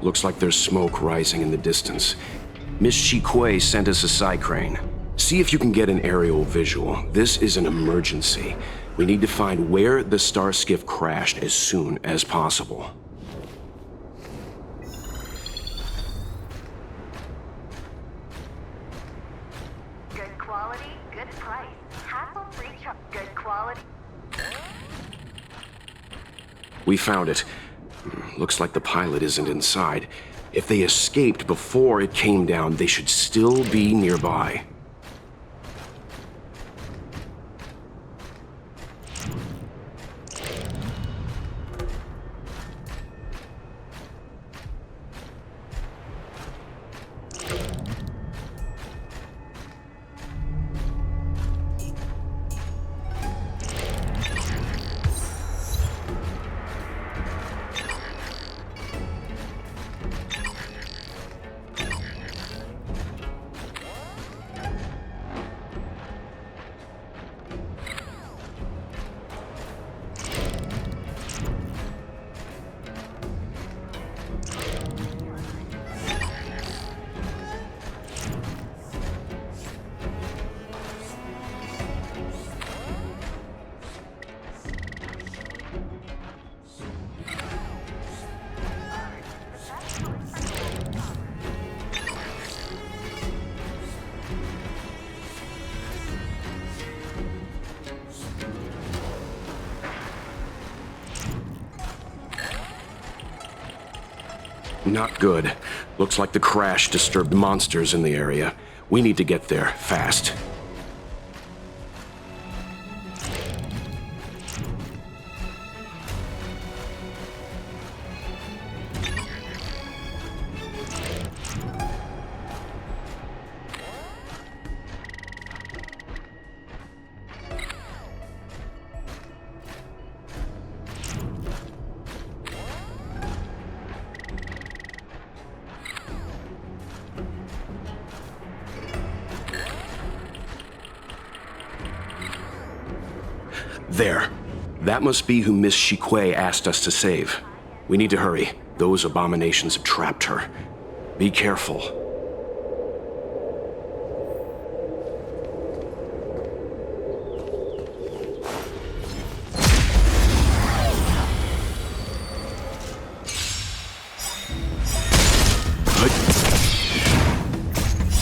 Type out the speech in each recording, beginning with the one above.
Looks like there's smoke rising in the distance. Miss Chikwe sent us a psy-crane. See if you can get an aerial visual. This is an emergency. We need to find where the star skiff crashed as soon as possible. Good quality, good price. Hassle-free good quality. We found it. Looks like the pilot isn't inside. If they escaped before it came down, they should still be nearby. Not good. Looks like the crash disturbed monsters in the area. We need to get there, fast. There. That must be who Miss Chikwe asked us to save. We need to hurry. Those abominations have trapped her. Be careful.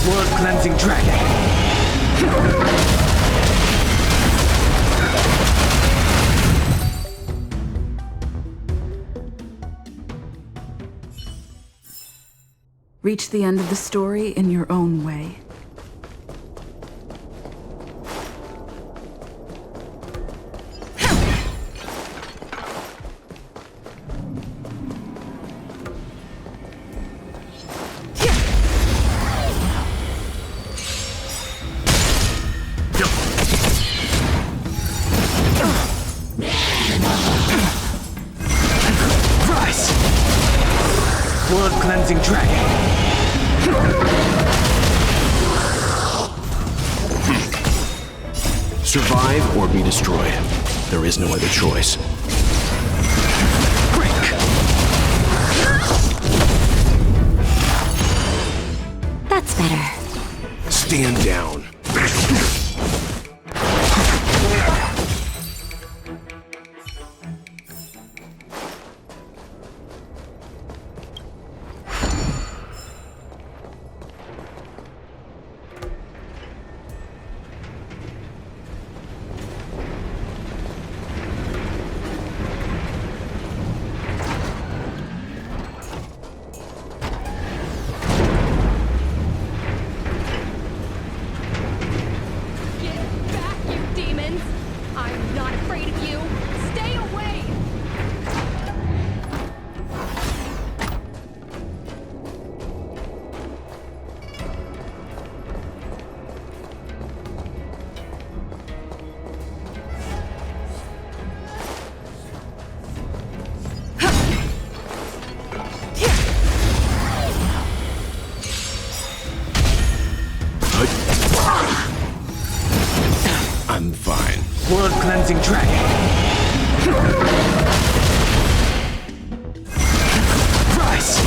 Blood-cleansing dragon. Reach the end of the story in your own way. Rise! Blood-cleansing dragon. Survive or be destroyed. There is no other choice. Break! That's better. Stand down. I'm fine. Blood-cleansing dragon. Rise!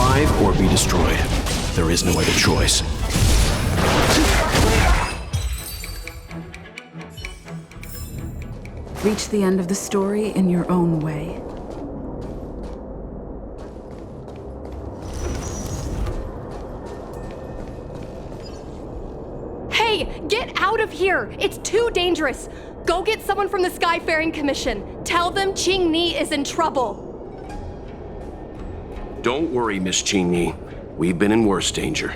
Survive or be destroyed. There is no other choice. Reach the end of the story in your own way. Hey, get out of here! It's too dangerous! Go get someone from the Skyfaring Commission. Tell them Qing Ni is in trouble. Don't worry, Miss Qing. We've been in worse danger.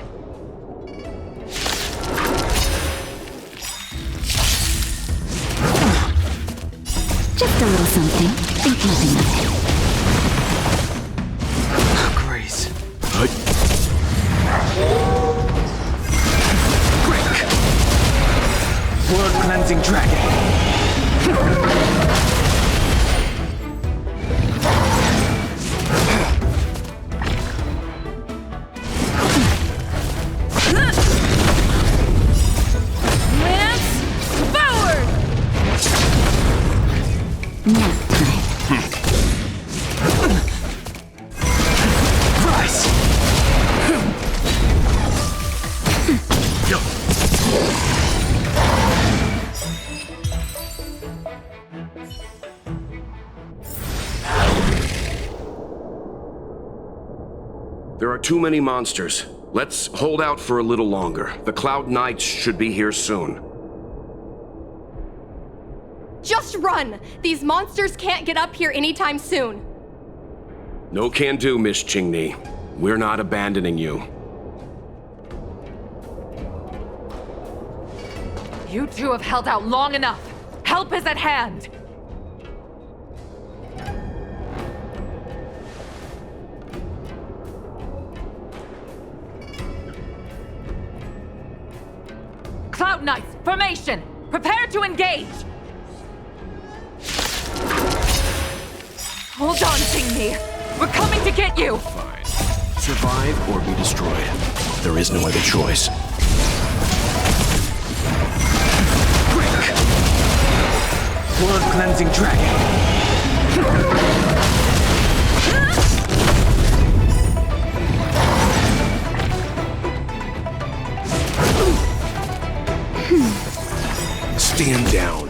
Just a little something. Think nothing of it. Grace. World cleansing dragon. Nap time. Rise. There are too many monsters. Let's hold out for a little longer. The Cloud Knights should be here soon. Just run! These monsters can't get up here anytime soon. No can do, Miss Qing. We're not abandoning you. You two have held out long enough. Help is at hand. Cloud Knights, formation! Prepare to engage! Hold on, Qing. We're coming to get you! Fine. Survive or be destroyed. There is no other choice. World cleansing dragon. Stand down.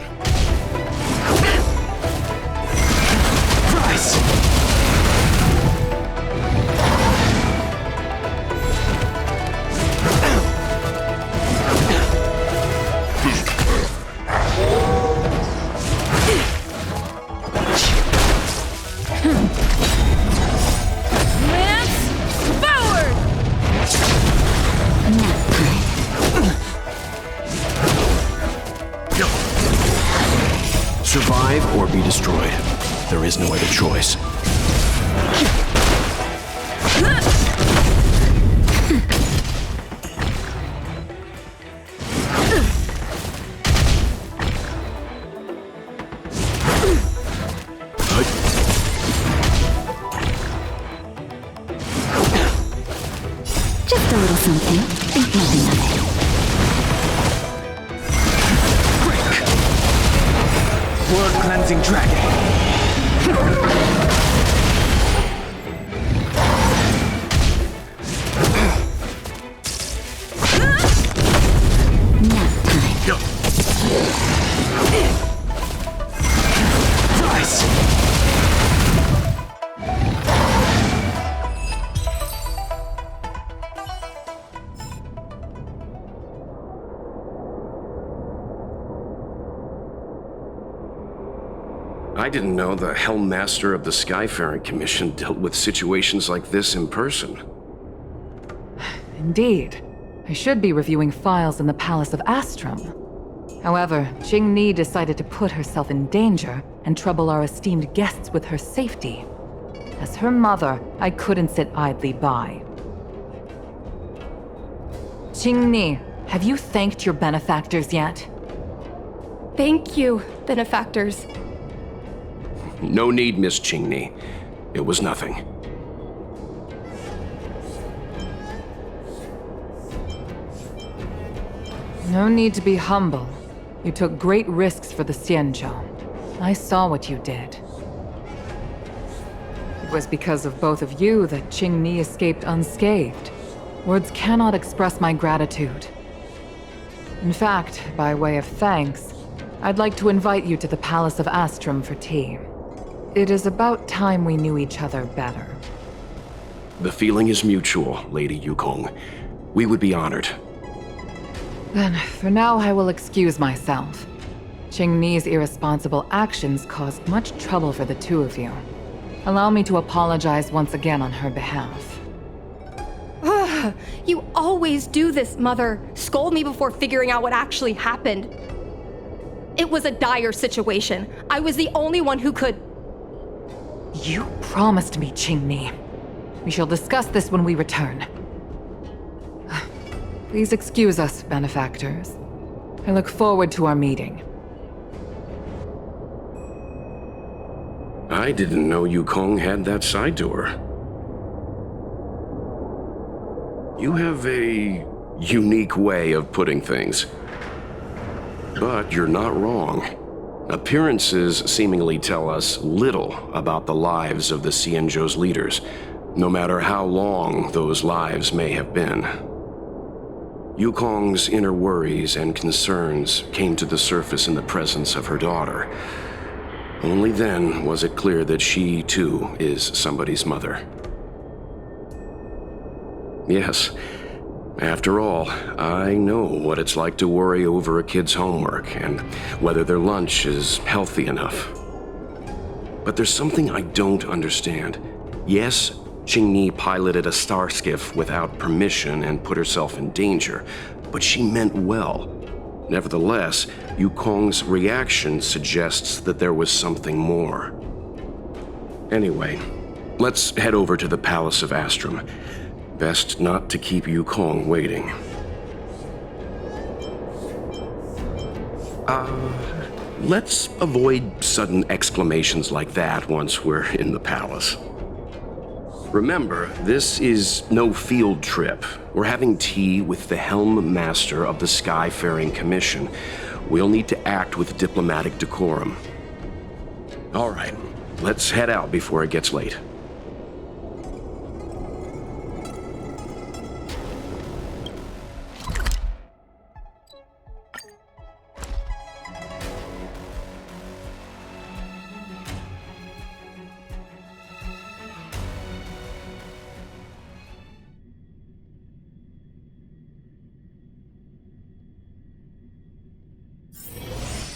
Rise. Survive or be destroyed. There is no other choice. Just a little something. Think nothing of it. World cleansing dragon. Nap time. Rise. I didn't know the Helm Master of the Skyfaring Commission dealt with situations like this in person. Indeed. I should be reviewing files in the Palace of Astrum. However, Qing Ni decided to put herself in danger and trouble our esteemed guests with her safety. As her mother, I couldn't sit idly by. Qing Ni, have you thanked your benefactors yet? Thank you, benefactors. No need, Miss Qing. It was nothing. No need to be humble. You took great risks for the Xianzhou. I saw what you did. was because of both of you that Qingni escaped unscathed. Words cannot express my gratitude. In fact, by way of thanks, I'd like to invite you to the Palace of Astrum for tea. It is about time we knew each other better. The feeling is mutual, Lady Yukong. We would be honored. Then, for now, I will excuse myself. Qingni's irresponsible actions caused much trouble for the two of you. Allow me to apologize once again on her behalf. Ugh, you always do this, Mother. Scold me before figuring out what actually happened. It was a dire situation. I was the only one who could... You promised me, Qingni. We shall discuss this when we return. Please excuse us, benefactors. I look forward to our meeting. I didn't know Yukong had that side to her. You have a unique way of putting things. But you're not wrong. Appearances seemingly tell us little about the lives of the Xianzhou's leaders, no matter how long those lives may have been. Yukong's inner worries and concerns came to the surface in the presence of her daughter. Only then was it clear that she, too, is somebody's mother. Yes, after all, I know what it's like to worry over a kid's homework and whether their lunch is healthy enough. But there's something I don't understand. Yes, Qingni piloted a star skiff without permission and put herself in danger, but she meant well. Nevertheless, Yukong's reaction suggests that there was something more. Anyway, let's head over to the Palace of Astrum. Best not to keep Yukong waiting. Let's avoid sudden exclamations like that once we're in the palace. Remember, this is no field trip. We're having tea with the Helm Master of the Skyfaring Commission. We'll need to act with diplomatic decorum. All right, let's head out before it gets late.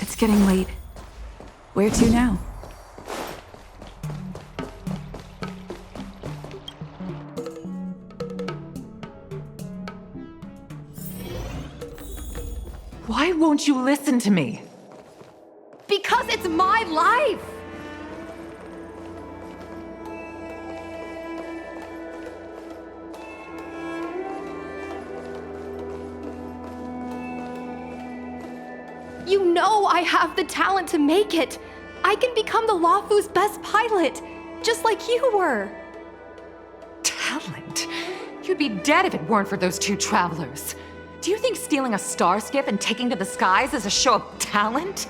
It's getting late. Where to now? Why won't you listen to me? Because it's my life! You know I have the talent to make it. I can become the Luofu's best pilot, just like you were. Talent? You'd be dead if it weren't for those two travelers. Do you think stealing a star skiff and taking to the skies is a show of talent?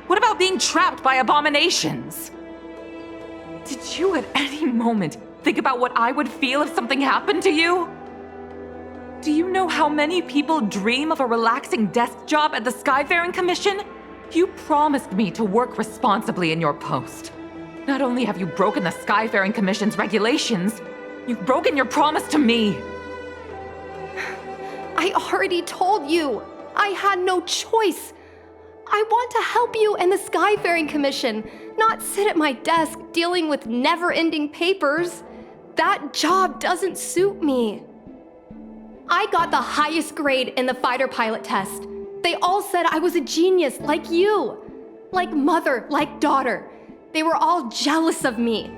What about being trapped by abominations? Did you at any moment think about what I would feel if something happened to you? Do you know how many people dream of a relaxing desk job at the Skyfaring Commission? You promised me to work responsibly in your post. Not only have you broken the Skyfaring Commission's regulations, you've broken your promise to me. I already told you. I had no choice. I want to help you and the Skyfaring Commission, not sit at my desk dealing with never-ending papers. That job doesn't suit me. I got the highest grade in the fighter pilot test. They all said I was a genius, like you. Like mother, like daughter. They were all jealous of me.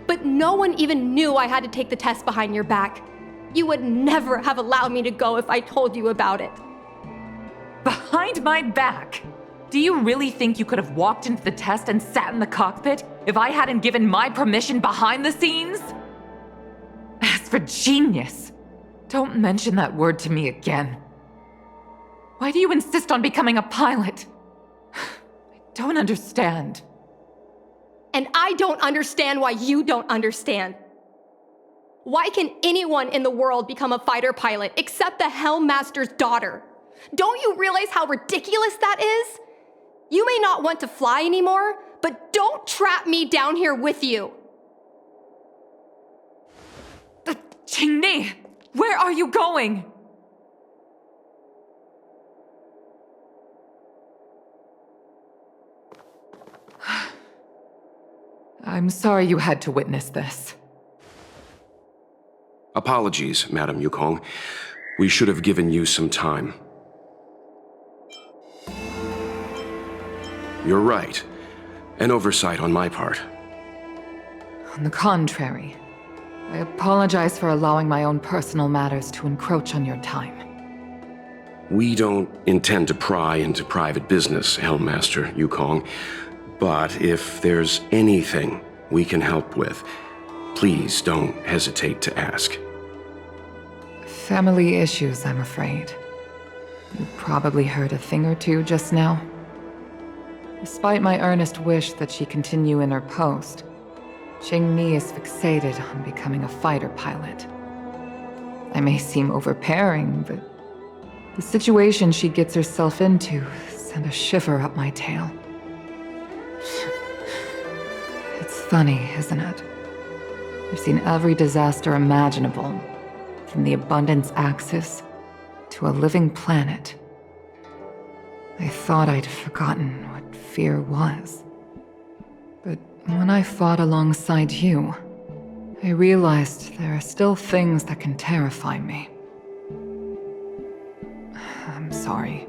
But no one even knew I had to take the test behind your back. You would never have allowed me to go if I told you about it. Behind my back? Do you really think you could have walked into the test and sat in the cockpit if I hadn't given my permission behind the scenes? As for genius, don't mention that word to me again. Why do you insist on becoming a pilot? I don't understand. And I don't understand why you don't understand. Why can anyone in the world become a fighter pilot except the Helmmaster's daughter? Don't you realize how ridiculous that is? You may not want to fly anymore, but don't trap me down here with you. Qingni, where are you going? I'm sorry you had to witness this. Apologies, Madam Yukong. We should have given you some time. You're right. An oversight on my part. On the contrary, I apologize for allowing my own personal matters to encroach on your time. We don't intend to pry into private business, Helmmaster Yukong. But if there's anything we can help with, please don't hesitate to ask. Family issues, I'm afraid. You probably heard a thing or two just now. Despite my earnest wish that she continue in her post, Qingni is fixated on becoming a fighter pilot. I may seem overbearing, but the situation she gets herself into sent a shiver up my tail. It's funny, isn't it? I've seen every disaster imaginable, from the abundance axis to a living planet. I thought I'd forgotten what fear was. But when I fought alongside you, I realized there are still things that can terrify me. I'm sorry.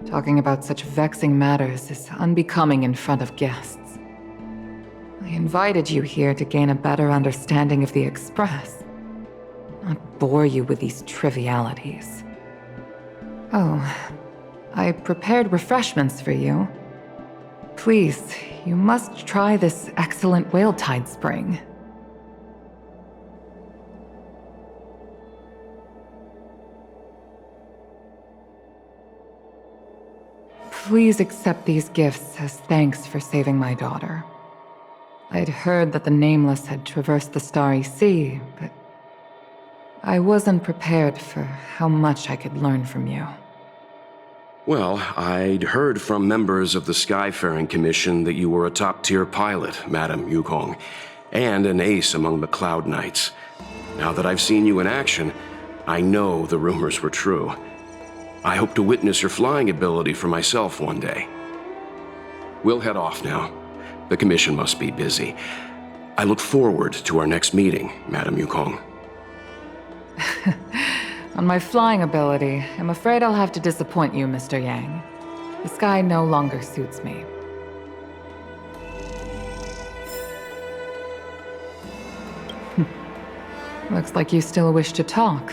Talking about such vexing matters is unbecoming in front of guests. I invited you here to gain a better understanding of the Express, not bore you with these trivialities. Oh, I prepared refreshments for you. Please, you must try this excellent whale tide spring. Please accept these gifts as thanks for saving my daughter. I'd heard that the Nameless had traversed the Starry Sea, but I wasn't prepared for how much I could learn from you. Well, I'd heard from members of the Skyfaring Commission that you were a top-tier pilot, Madam Yukong, and an ace among the Cloud Knights. Now that I've seen you in action, I know the rumors were true. I hope to witness your flying ability for myself one day. We'll head off now. The Commission must be busy. I look forward to our next meeting, Madam Yukong. On my flying ability, I'm afraid I'll have to disappoint you, Mr. Yang. The sky no longer suits me. Looks like you still wish to talk.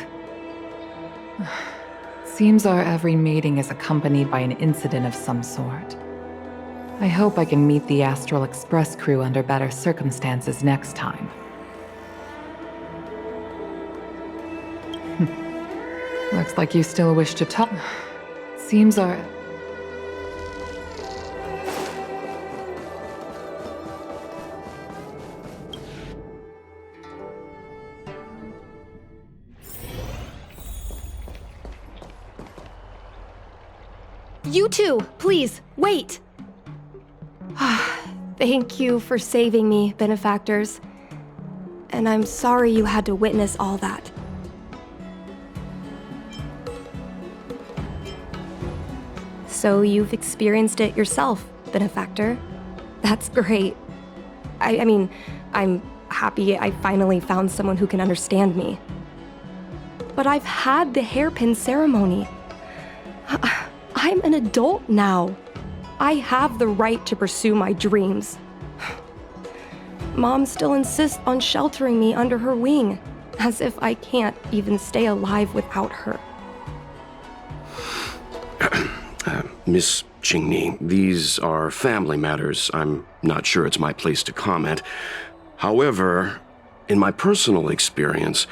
Seems our every meeting is accompanied by an incident of some sort. I hope I can meet the Astral Express crew under better circumstances next time. Looks like you still wish to talk. Seems our... You two, please, wait! Thank you for saving me, benefactors. And I'm sorry you had to witness all that. So you've experienced it yourself, benefactor. That's great. I mean, I'm happy I finally found someone who can understand me. But I've had the hairpin ceremony. I'm an adult now. I have the right to pursue my dreams. Mom still insists on sheltering me under her wing, as if I can't even stay alive without her. Miss Qingni, these are family matters. I'm not sure it's my place to comment. However, in my personal experience,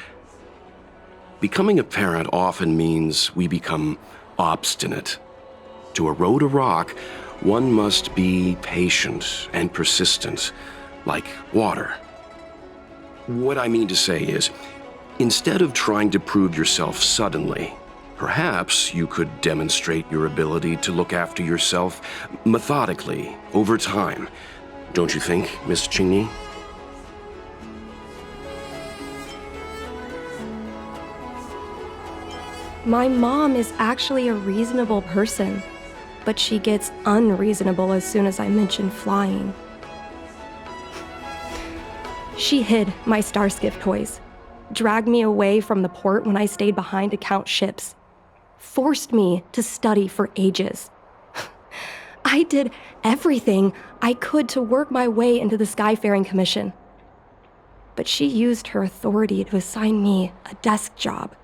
becoming a parent often means we become obstinate. To erode a rock, one must be patient and persistent. like water. What I mean to say is, instead of trying to prove yourself suddenly, perhaps you could demonstrate your ability to look after yourself methodically, over time. Don't you think, Miss Qingni? My mom is actually a reasonable person, but she gets unreasonable as soon as I mention flying. She hid my star skiff toys, dragged me away from the port when I stayed behind to count ships, forced me to study for ages. I did everything I could to work my way into the Skyfaring Commission. But she used her authority to assign me a desk job.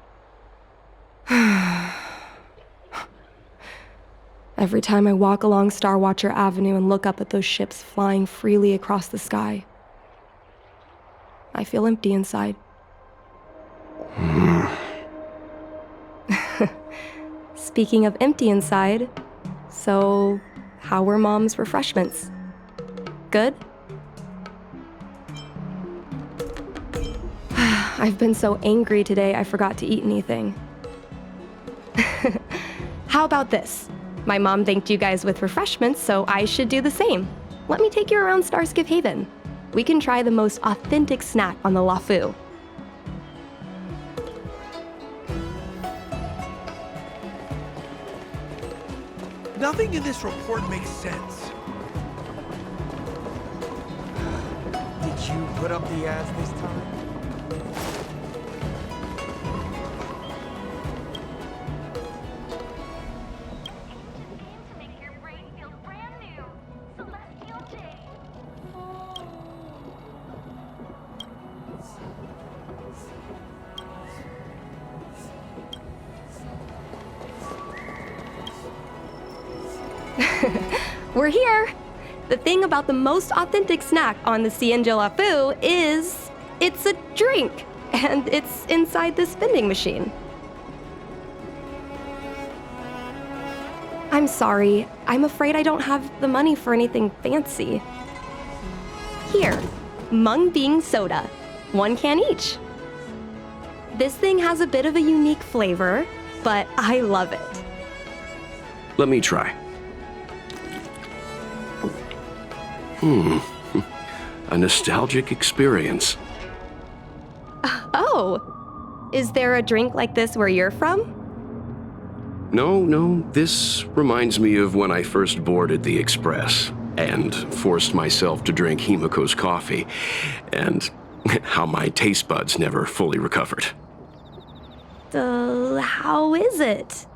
Every time I walk along Star Watcher Avenue and look up at those ships flying freely across the sky, I feel empty inside. Speaking of empty inside, so how were Mom's refreshments? Good? I've been so angry today I forgot to eat anything. How about this? My mom thanked you guys with refreshments, so I should do the same. Let me take you around Starskip Haven. We can try the most authentic snack on the LaFu. Nothing in this report makes sense. Did you put up the ads this time? We're here! The thing about the most authentic snack on the Cienjo LaFu is it's a drink, and it's inside this vending machine. I'm sorry, I'm afraid I don't have the money for anything fancy. Here, mung bean soda, 1 can each. This thing has a bit of a unique flavor, but I love it. Let me try. A nostalgic experience. Oh, is there a drink like this where you're from? No, this reminds me of when I first boarded the Express and forced myself to drink Himiko's coffee, and how my taste buds never fully recovered. How is it?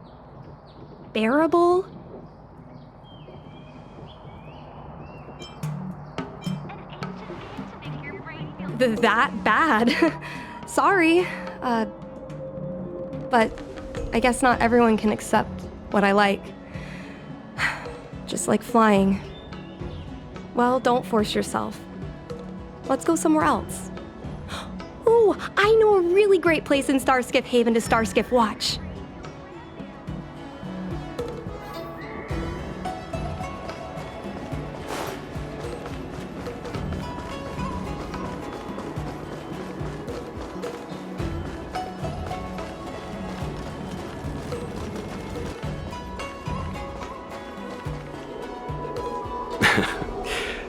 Bearable? That bad? Sorry. But I guess not everyone can accept what I like. Just like flying. Well, don't force yourself. Let's go somewhere else. Ooh, I know a really great place in Starskip Haven to Starskip watch.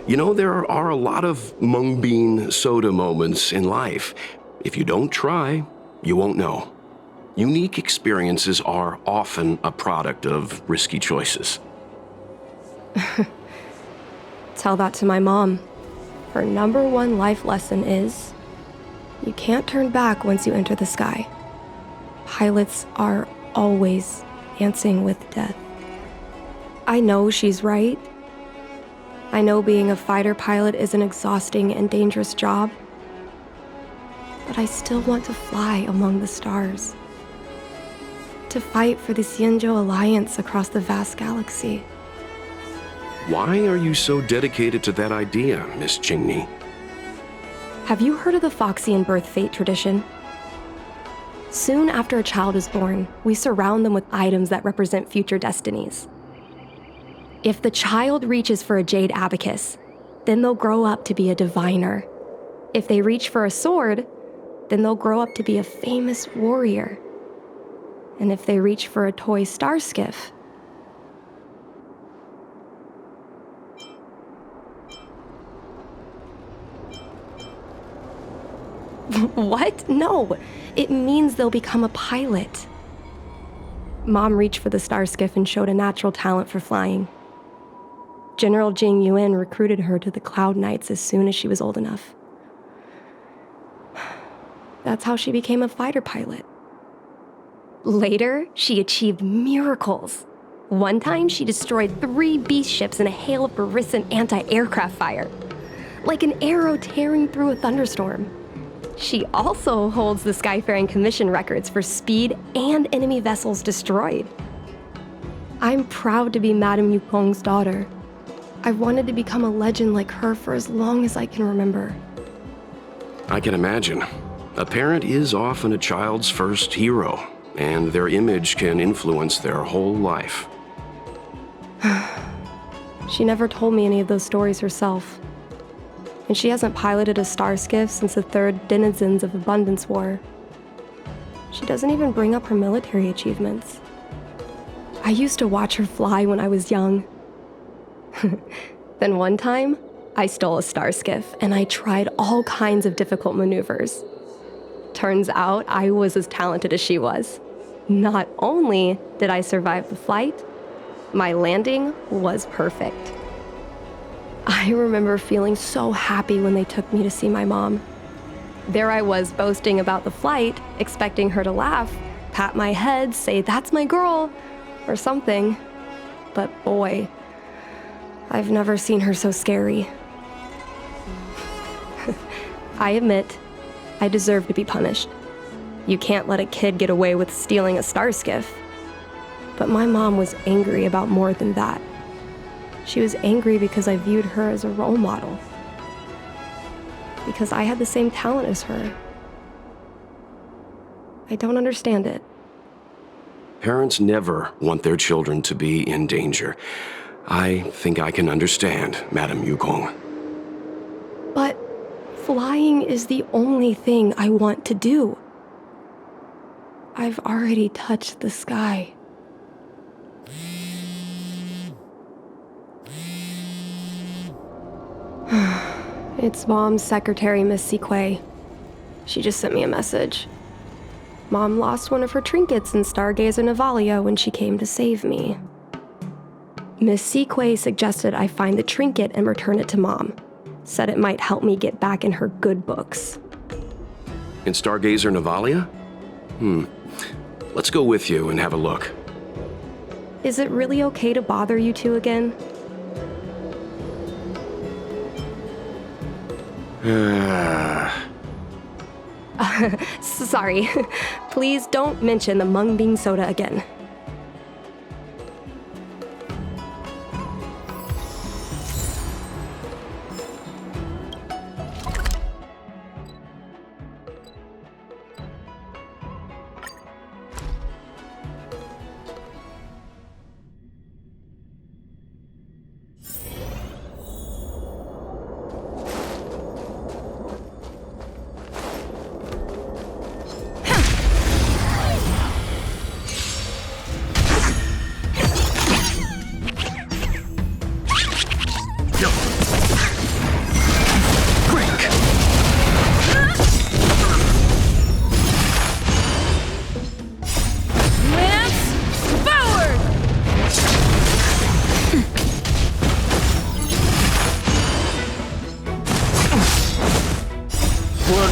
You know, there are a lot of mung bean soda moments in life. If you don't try, you won't know. Unique experiences are often a product of risky choices. Tell that to my mom. Her #1 life lesson is, you can't turn back once you enter the sky. Pilots are always dancing with death. I know she's right. I know being a fighter pilot is an exhausting and dangerous job, but I still want to fly among the stars. To fight for the Cienjo Alliance across the vast galaxy. Why are you so dedicated to that idea, Miss Qingni? Have you heard of the Foxian birth fate tradition? Soon after a child is born, we surround them with items that represent future destinies. If the child reaches for a jade abacus, then they'll grow up to be a diviner. If they reach for a sword, then they'll grow up to be a famous warrior. And if they reach for a toy star skiff, what? No, it means they'll become a pilot. Mom reached for the star skiff and showed a natural talent for flying. General Jing Yuan recruited her to the Cloud Knights as soon as she was old enough. That's how she became a fighter pilot. Later, she achieved miracles. One time, she destroyed 3 beast ships in a hail of Barisan anti-aircraft fire, like an arrow tearing through a thunderstorm. She also holds the Skyfaring Commission records for speed and enemy vessels destroyed. I'm proud to be Madame Yukong's daughter. I've wanted to become a legend like her for as long as I can remember. I can imagine. A parent is often a child's first hero, and their image can influence their whole life. She never told me any of those stories herself. And she hasn't piloted a star skiff since the 3rd Denizens of Abundance War. She doesn't even bring up her military achievements. I used to watch her fly when I was young. Then one time, I stole a star skiff and I tried all kinds of difficult maneuvers. Turns out I was as talented as she was. Not only did I survive the flight, my landing was perfect. I remember feeling so happy when they took me to see my mom. There I was boasting about the flight, expecting her to laugh, pat my head, say, "That's my girl," or something. But boy, I've never seen her so scary. I admit, I deserve to be punished. You can't let a kid get away with stealing a star skiff. But my mom was angry about more than that. She was angry because I viewed her as a role model. Because I had the same talent as her. I don't understand it. Parents never want their children to be in danger. I think I can understand, Madame Yukong. But flying is the only thing I want to do. I've already touched the sky. It's Mom's secretary, Miss Sequay. She just sent me a message. Mom lost one of her trinkets in Stargazer Navalia when she came to save me. Miss Sequay suggested I find the trinket and return it to Mom. Said it might help me get back in her good books. In Stargazer Navalia? Let's go with you and have a look. Is it really okay to bother you two again? Sorry. Please don't mention the mung bean soda again.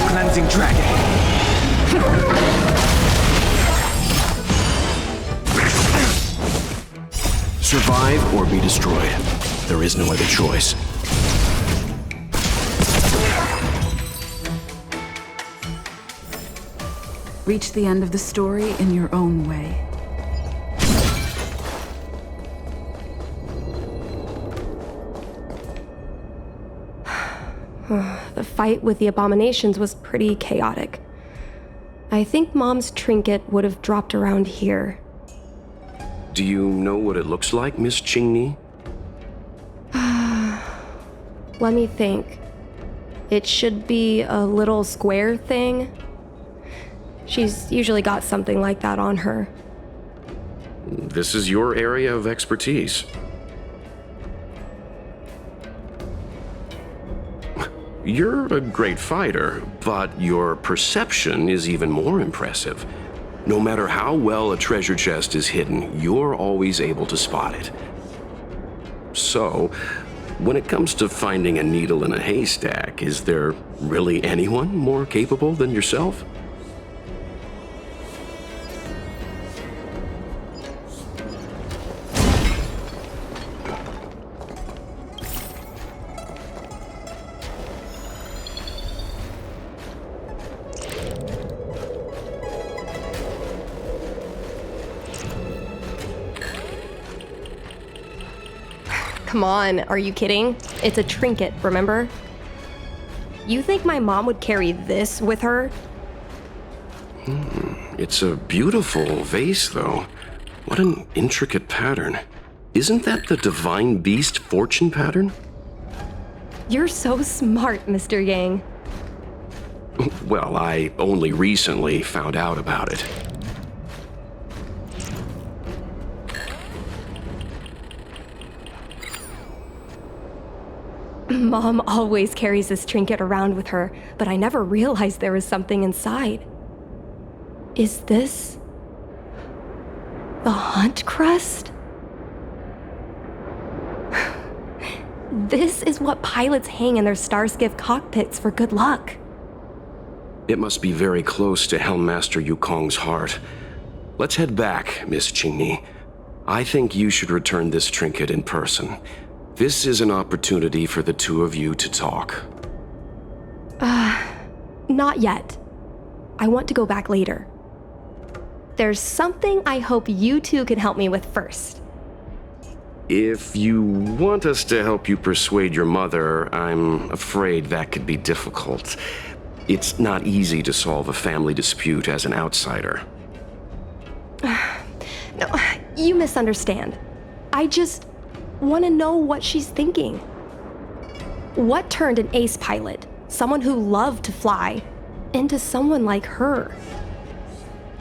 Cleansing Dragon. Survive or be destroyed. There is no other choice. Reach the end of the story in your own way. The fight with the abominations was pretty chaotic. I think Mom's trinket would have dropped around here. Do you know what it looks like, Miss Qingni? Let me think. It should be a little square thing. She's usually got something like that on her. This is your area of expertise. You're a great fighter, but your perception is even more impressive. No matter how well a treasure chest is hidden, you're always able to spot it. So, when it comes to finding a needle in a haystack, is there really anyone more capable than yourself? Come on, are you kidding? It's a trinket, remember? You think my mom would carry this with her? It's a beautiful vase, though. What an intricate pattern. Isn't that the divine beast fortune pattern? You're so smart, Mr. Yang. Well, I only recently found out about it. Mom always carries this trinket around with her, but I never realized there was something inside. Is this the hunt crest? This is what pilots hang in their Starskiff cockpits for good luck. It must be very close to Helmmaster Yukong's heart. Let's head back, Miss Qingni. I think you should return this trinket in person. This is an opportunity for the two of you to talk. Not yet. I want to go back later. There's something I hope you two can help me with first. If you want us to help you persuade your mother, I'm afraid that could be difficult. It's not easy to solve a family dispute as an outsider. No, you misunderstand. I just want to know what she's thinking. What turned an ace pilot, someone who loved to fly, into someone like her?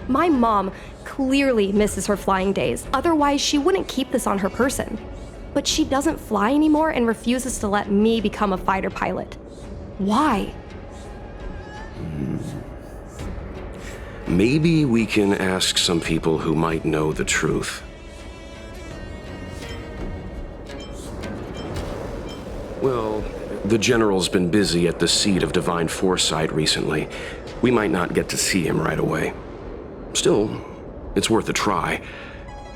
My mom clearly misses her flying days, otherwise she wouldn't keep this on her person. But she doesn't fly anymore and refuses to let me become a fighter pilot. Why? Maybe we can ask some people who might know the truth. Well, the General's been busy at the seat of Divine Foresight recently. We might not get to see him right away. Still, it's worth a try.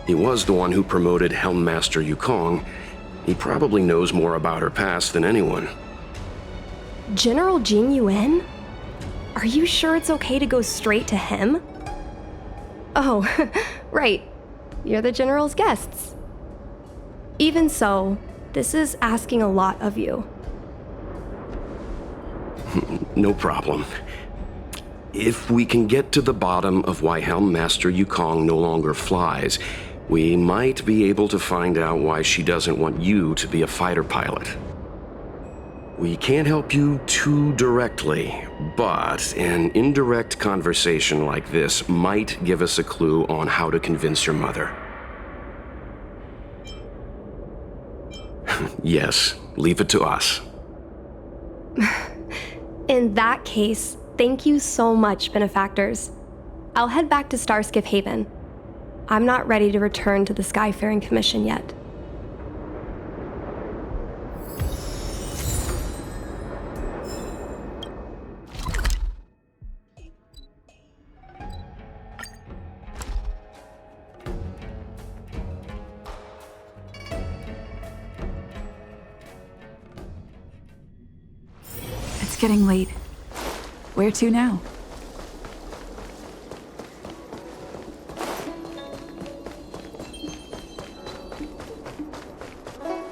He was the one who promoted Helmmaster Yukong. He probably knows more about her past than anyone. General Jing Yuan? Are you sure it's okay to go straight to him? Oh, right. You're the General's guests. Even so, this is asking a lot of you. No problem. If we can get to the bottom of why Helmmaster Yukong no longer flies, we might be able to find out why she doesn't want you to be a fighter pilot. We can't help you too directly, but an indirect conversation like this might give us a clue on how to convince your mother. Yes, leave it to us. In that case, thank you so much, benefactors. I'll head back to Starskiff Haven. I'm not ready to return to the Skyfaring Commission yet. It's getting late. Where to now?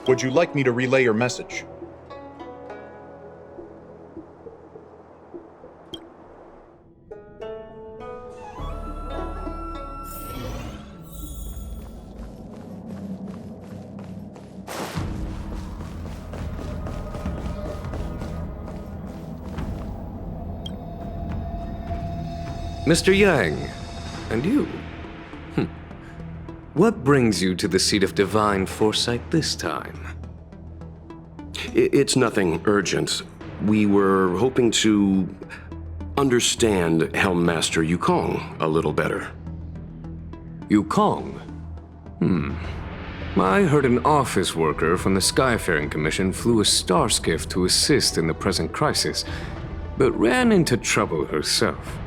Would you like me to relay your message? Mr. Yang, and you? What brings you to the seat of divine foresight this time? It's nothing urgent. We were hoping to understand Helmmaster Yukong a little better. Yukong? I heard an office worker from the Skyfaring Commission flew a star skiff to assist in the present crisis, but ran into trouble herself.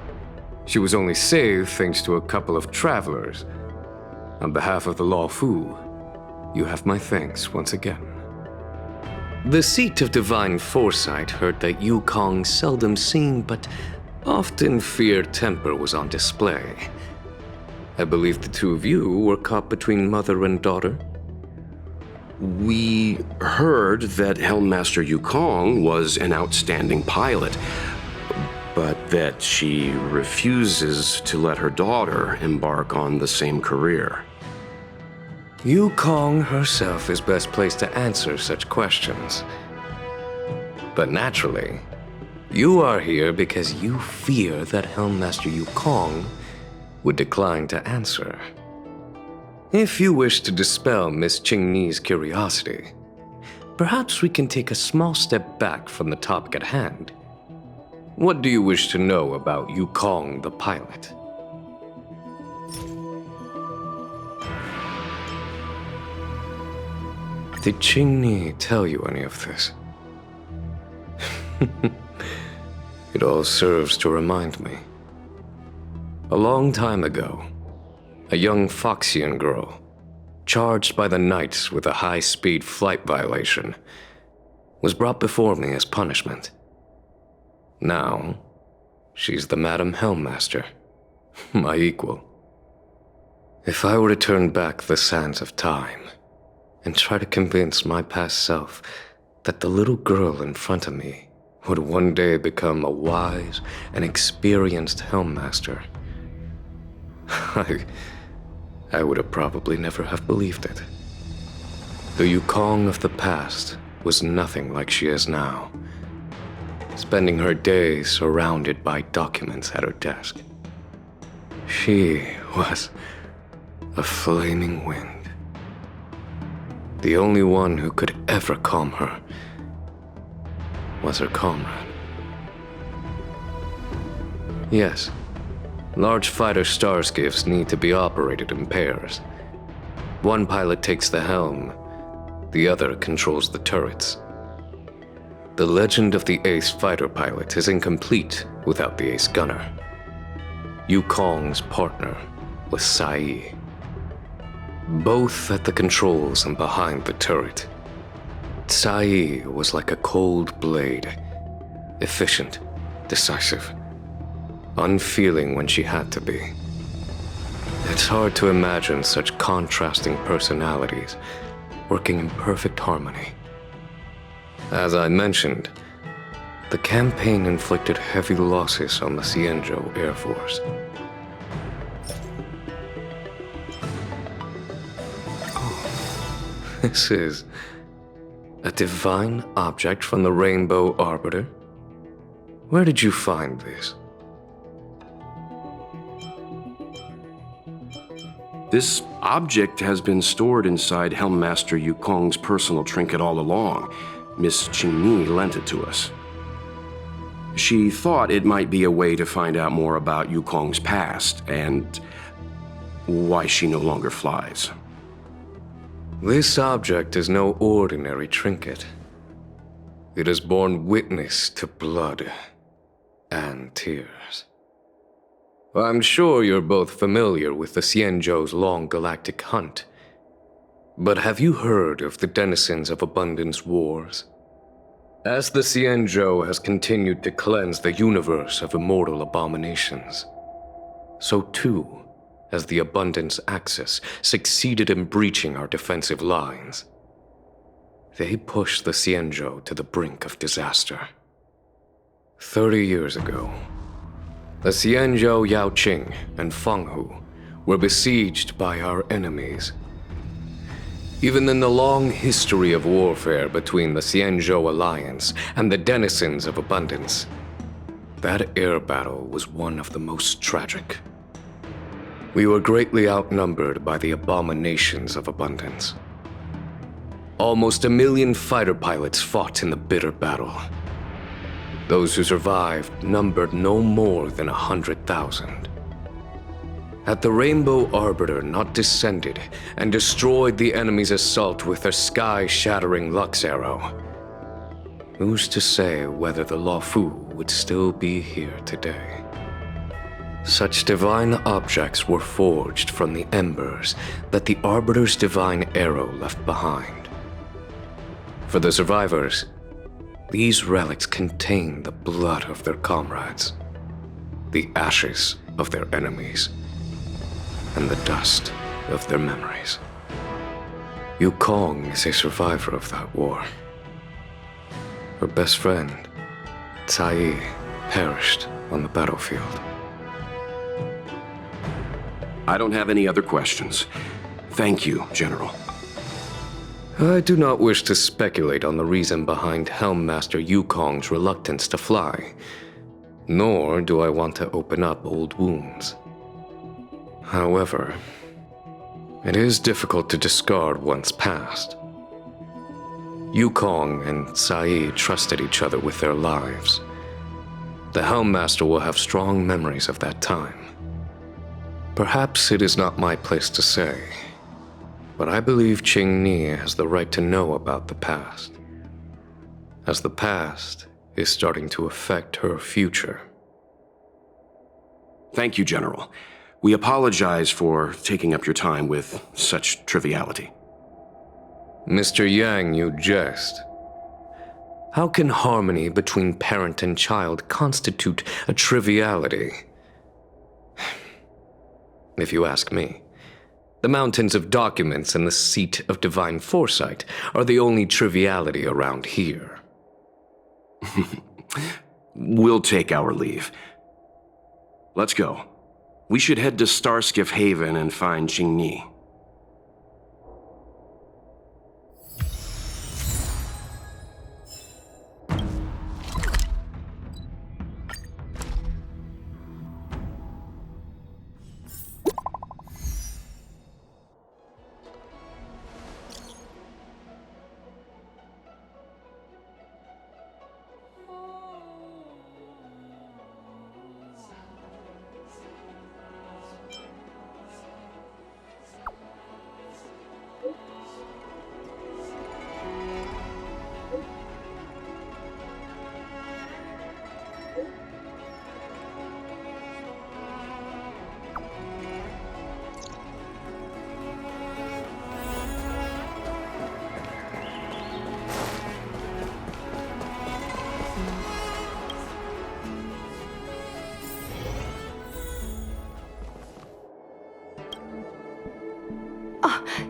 She was only saved thanks to a couple of travelers. On behalf of the Law Fu, you have my thanks once again. The seat of divine foresight heard that Yukong seldom seen but often feared temper was on display. I believe the two of you were caught between mother and daughter. We heard that Helmmaster Yukong was an outstanding pilot, but that she refuses to let her daughter embark on the same career. Yukong herself is best placed to answer such questions. But naturally, you are here because you fear that Helmmaster Yukong would decline to answer. If you wish to dispel Miss Qingni's curiosity, perhaps we can take a small step back from the topic at hand. What do you wish to know about Yukong the pilot? Did Qingni tell you any of this? It all serves to remind me. A long time ago, a young Foxian girl, charged by the Knights with a high-speed flight violation, was brought before me as punishment. Now, she's the Madam Helmmaster, my equal. If I were to turn back the sands of time and try to convince my past self that the little girl in front of me would one day become a wise and experienced Helmmaster, I would have probably never have believed it. The Yukong of the past was nothing like she is now, spending her days surrounded by documents at her desk. She was a flaming wind. The only one who could ever calm her was her comrade. Yes, large fighter starskiffs need to be operated in pairs. One pilot takes the helm, the other controls the turrets. The legend of the ace fighter pilot is incomplete without the ace gunner. Yukong's partner was Sai. Both at the controls and behind the turret. Sai was like a cold blade, efficient, decisive, unfeeling when she had to be. It's hard to imagine such contrasting personalities working in perfect harmony. As I mentioned, the campaign inflicted heavy losses on the Xianzhou Air Force. This is a divine object from the Rainbow Arbiter? Where did you find this? This object has been stored inside Helmmaster Yukong's personal trinket all along. Miss Qingni lent it to us. She thought it might be a way to find out more about Yukong's past and why she no longer flies. This object is no ordinary trinket. It has borne witness to blood and tears. I'm sure you're both familiar with the Xianzhou's long galactic hunt. But have you heard of the denizens of Abundance Wars? As the Xianzhou has continued to cleanse the universe of immortal abominations, so too has the Abundance Axis succeeded in breaching our defensive lines. They pushed the Xianzhou to the brink of disaster. 30 years ago, the Xianzhou Yaoqing and Fenghu were besieged by our enemies. Even in the long history of warfare between the Xianzhou Alliance and the denizens of Abundance, That air battle was one of the most tragic. We were greatly outnumbered by the abominations of abundance. Almost 1 million fighter pilots fought in the bitter battle. Those who survived numbered no more than 100,000. Had the Rainbow Arbiter not descended and destroyed the enemy's assault with her sky-shattering Lux Arrow, who's to say whether the Luofu would still be here today? Such divine objects were forged from the embers that the Arbiter's divine arrow left behind. For the survivors, these relics contain the blood of their comrades, the ashes of their enemies, and the dust of their memories. Yukong is a survivor of that war. Her best friend, Tsai, perished on the battlefield. I don't have any other questions. Thank you, General. I do not wish to speculate on the reason behind Helmmaster Yukong's reluctance to fly, nor do I want to open up old wounds. However, it is difficult to discard one's past. Yukong and Tsai trusted each other with their lives. The Helmmaster will have strong memories of that time. Perhaps it is not my place to say, but I believe Qingni has the right to know about the past, as the past is starting to affect her future. Thank you, General. We apologize for taking up your time with such triviality. Mr. Yang, you jest. How can harmony between parent and child constitute a triviality? If you ask me, the mountains of documents and the seat of divine foresight are the only triviality around here. We'll take our leave. Let's go. We should head to Starskiff Haven and find Qingni.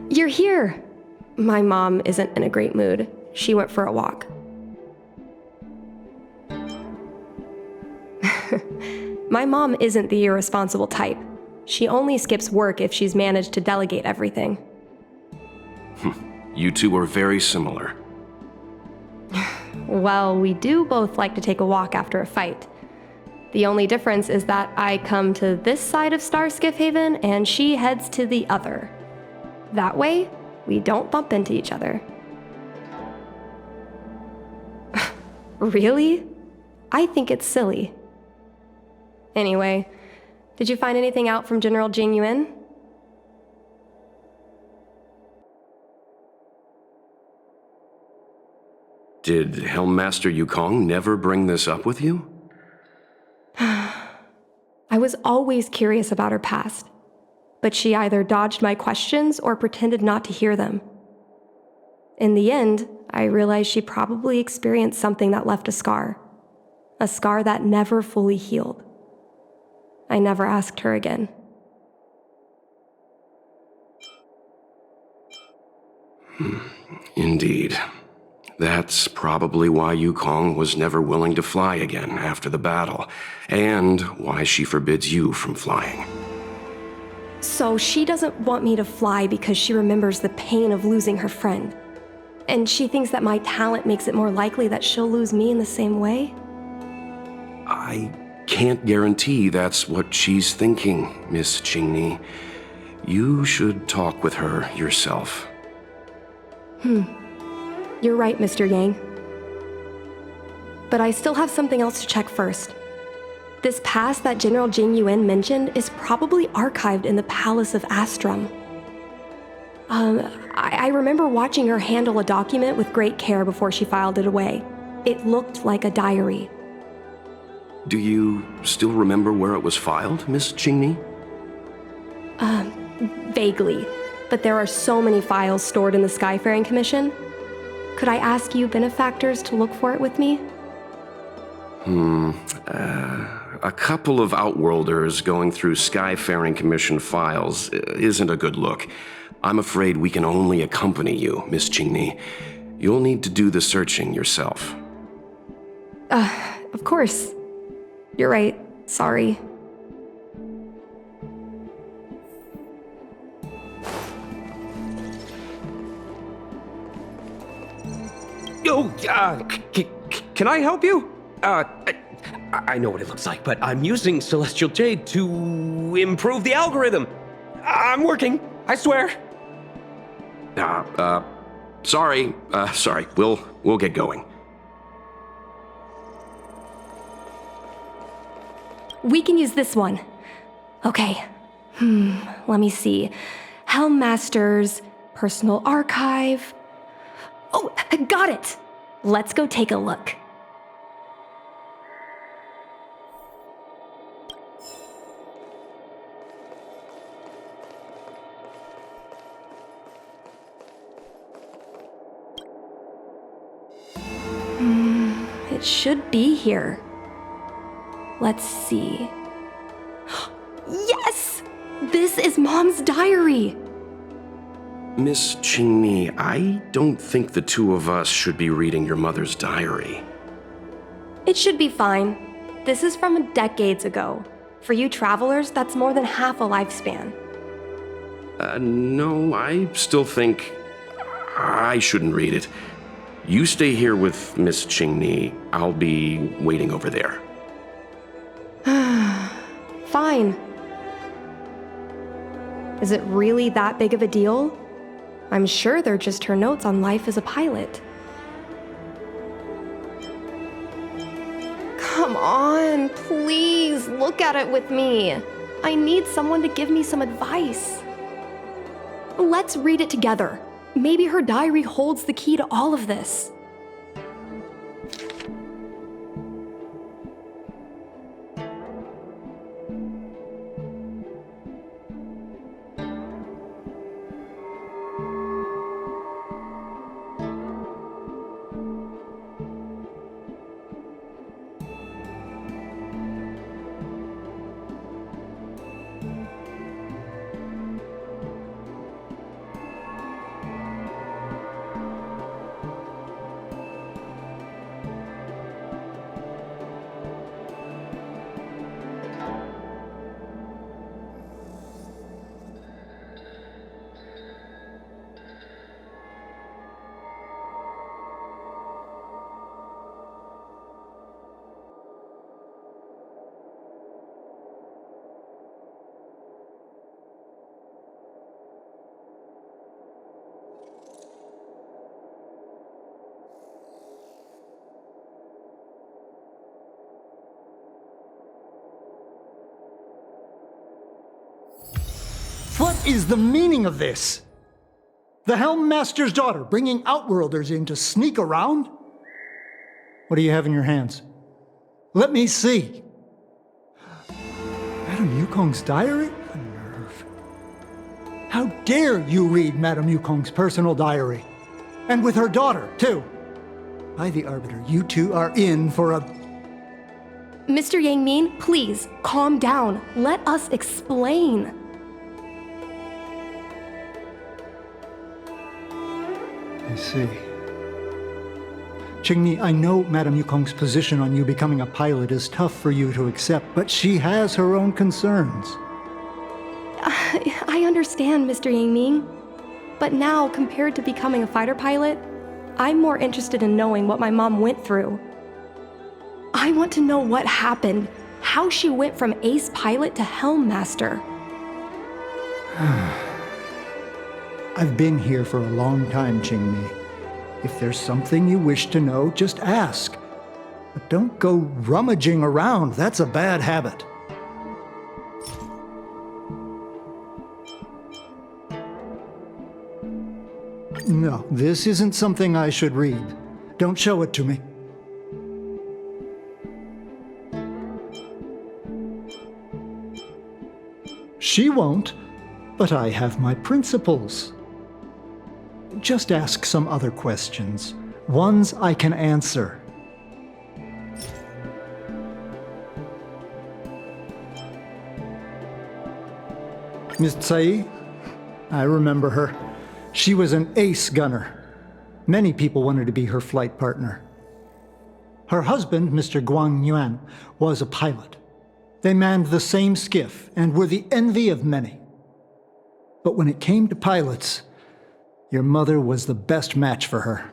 You're here! My mom isn't in a great mood. She went for a walk. My mom isn't the irresponsible type. She only skips work if she's managed to delegate everything. You two are very similar. Well, we do both like to take a walk after a fight. The only difference is that I come to this side of Starskiff Haven and she heads to the other. That way, we don't bump into each other. Really? I think it's silly. Anyway, did you find anything out from General Jing Yuan? Did Helmmaster Yukong never bring this up with you? I was always curious about her past, but she either dodged my questions or pretended not to hear them. In the end, I realized she probably experienced something that left a scar that never fully healed. I never asked her again. Indeed. That's probably why Yukong was never willing to fly again after the battle, and why she forbids you from flying. So she doesn't want me to fly because she remembers the pain of losing her friend. And she thinks that my talent makes it more likely that she'll lose me in the same way? I can't guarantee that's what she's thinking, Miss Qingni. You should talk with her yourself. You're right, Mr. Yang. But I still have something else to check first. This pass that General Jing Yuan mentioned is probably archived in the Palace of Astrum. I remember watching her handle a document with great care before she filed it away. It looked like a diary. Do you still remember where it was filed, Miss Qingni? Vaguely, but there are so many files stored in the Skyfaring Commission. Could I ask you benefactors to look for it with me? A couple of Outworlders going through Skyfaring Commission files isn't a good look. I'm afraid we can only accompany you, Miss Qingni. You'll need to do the searching yourself. Of course. You're right. Sorry. Oh, can I help you? I know what it looks like, but I'm using Celestial Jade to improve the algorithm. I'm working, I swear. Sorry. We'll get going. We can use this one. Okay. Let me see. Helm Master's personal archive. Oh, got it! Let's go take a look. It should be here. Let's see. Yes! This is Mom's diary! Miss Qingni, I don't think the two of us should be reading your mother's diary. It should be fine. This is from decades ago. For you travelers, that's more than half a lifespan. No, I still think I shouldn't read it. You stay here with Miss Qingni. I'll be waiting over there. Fine. Is it really that big of a deal? I'm sure they're just her notes on life as a pilot. Come on, please look at it with me. I need someone to give me some advice. Let's read it together. Maybe her diary holds the key to all of this. What is the meaning of this? The Helm Master's daughter bringing Outworlders in to sneak around? What do you have in your hands? Let me see. Madame Yukong's diary? A nerve. How dare you read Madame Yukong's personal diary? And with her daughter, too. By the Arbiter, you two are in for a... Mr. Yang Min, please, calm down. Let us explain. I see. Qingni, I know Madame Yukong's position on you becoming a pilot is tough for you to accept, but she has her own concerns. I understand, Mr. Yang Ming. But now, compared to becoming a fighter pilot, I'm more interested in knowing what my mom went through. I want to know what happened, how she went from ace pilot to helm master. I've been here for a long time, Qingmi. If there's something you wish to know, just ask. But don't go rummaging around. That's a bad habit. No, this isn't something I should read. Don't show it to me. She won't, but I have my principles. Just ask some other questions, ones I can answer. Miss Tsai? I remember her. She was an ace gunner. Many people wanted to be her flight partner. Her husband, Mr. Guang Yuan, was a pilot. They manned the same skiff and were the envy of many. But when it came to pilots, your mother was the best match for her.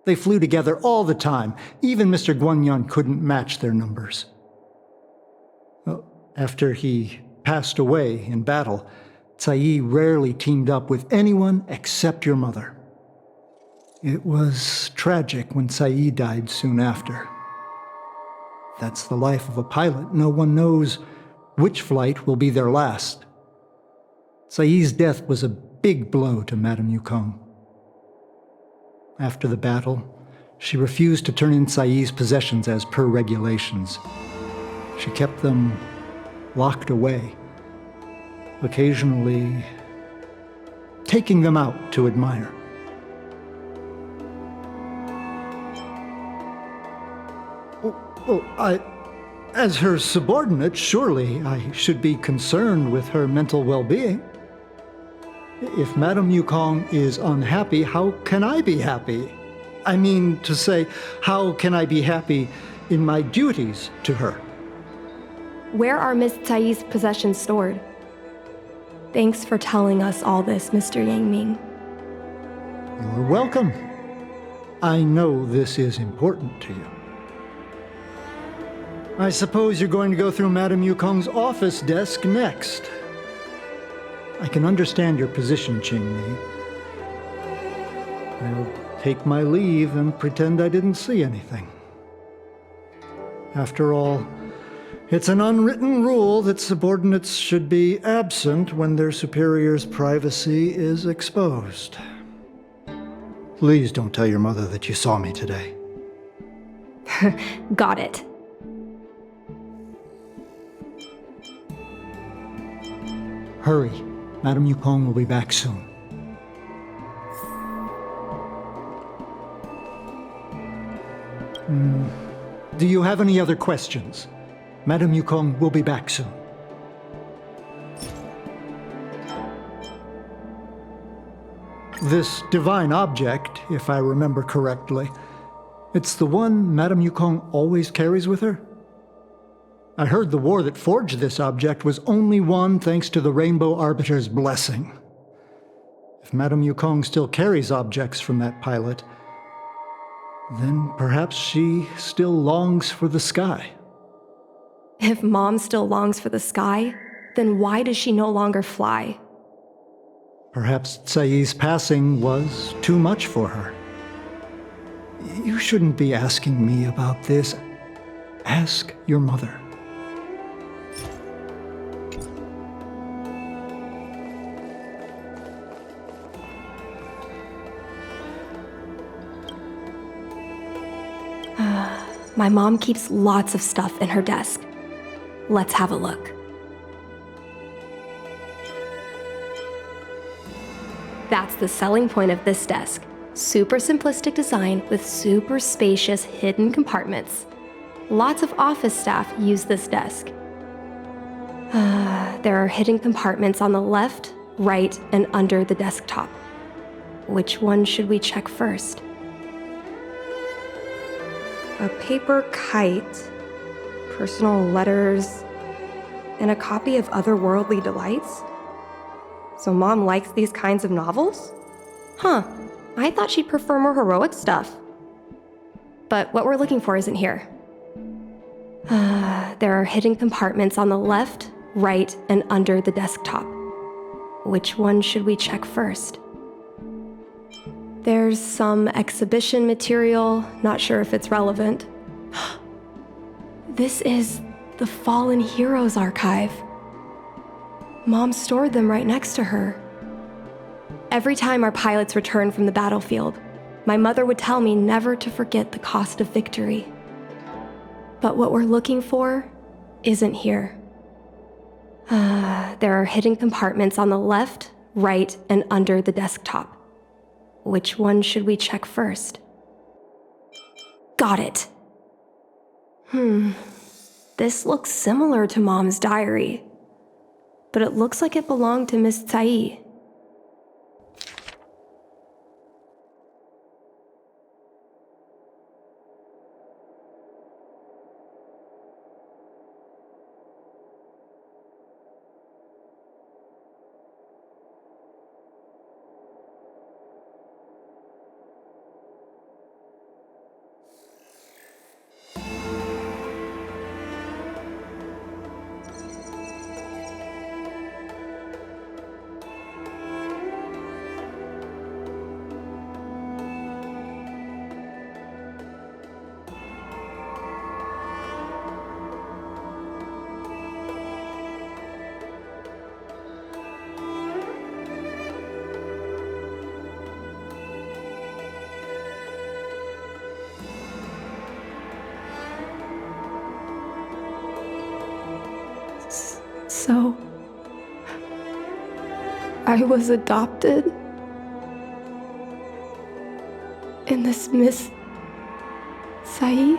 They flew together all the time. Even Mr. Guanyan couldn't match their numbers. Well, after he passed away in battle, Tsai rarely teamed up with anyone except your mother. It was tragic when Tsai died soon after. That's the life of a pilot. No one knows which flight will be their last. Tsai's death was a big blow to Madame Yukong. After the battle, she refused to turn in Tsai's possessions as per regulations. She kept them locked away, occasionally taking them out to admire. As her subordinate, surely I should be concerned with her mental well-being. If Madame Yukong is unhappy, how can I be happy? I mean to say, how can I be happy in my duties to her? Where are Miss Tsai's possessions stored? Thanks for telling us all this, Mr. Yang Ming. You're welcome. I know this is important to you. I suppose you're going to go through Madame Yukong's office desk next. I can understand your position, Qingmi. I'll take my leave and pretend I didn't see anything. After all, it's an unwritten rule that subordinates should be absent when their superior's privacy is exposed. Please don't tell your mother that you saw me today. Got it. Hurry. Madame Yukong will be back soon. Do you have any other questions? Madame Yukong will be back soon. This divine object, if I remember correctly, it's the one Madame Yukong always carries with her? I heard the war that forged this object was only won thanks to the Rainbow Arbiter's blessing. If Madame Yukong still carries objects from that pilot, then perhaps she still longs for the sky. If Mom still longs for the sky, then why does she no longer fly? Perhaps Tsai's passing was too much for her. You shouldn't be asking me about this. Ask your mother. My mom keeps lots of stuff in her desk. Let's have a look. That's the selling point of this desk. Super simplistic design with super spacious hidden compartments. Lots of office staff use this desk. There are hidden compartments on the left, right, and under the desktop. Which one should we check first? A paper kite, personal letters, and a copy of Otherworldly Delights? So Mom likes these kinds of novels? Huh, I thought she'd prefer more heroic stuff. But what we're looking for isn't here. There are hidden compartments on the left, right, and under the desktop. Which one should we check first? There's some exhibition material, not sure if it's relevant. This is the Fallen Heroes archive. Mom stored them right next to her. Every time our pilots returned from the battlefield, my mother would tell me never to forget the cost of victory. But what we're looking for isn't here. There are hidden compartments on the left, right, and under the desktop. Which one should we check first? Got it. This looks similar to Mom's diary, but it looks like it belonged to Miss Tsai. So, I was adopted? And this Miss Tsai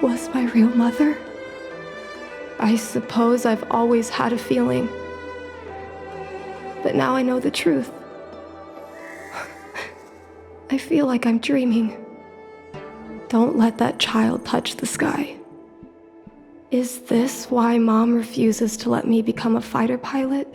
was my real mother? I suppose I've always had a feeling. But now I know the truth. I feel like I'm dreaming. Don't let that child touch the sky. Is this why Mom refuses to let me become a fighter pilot?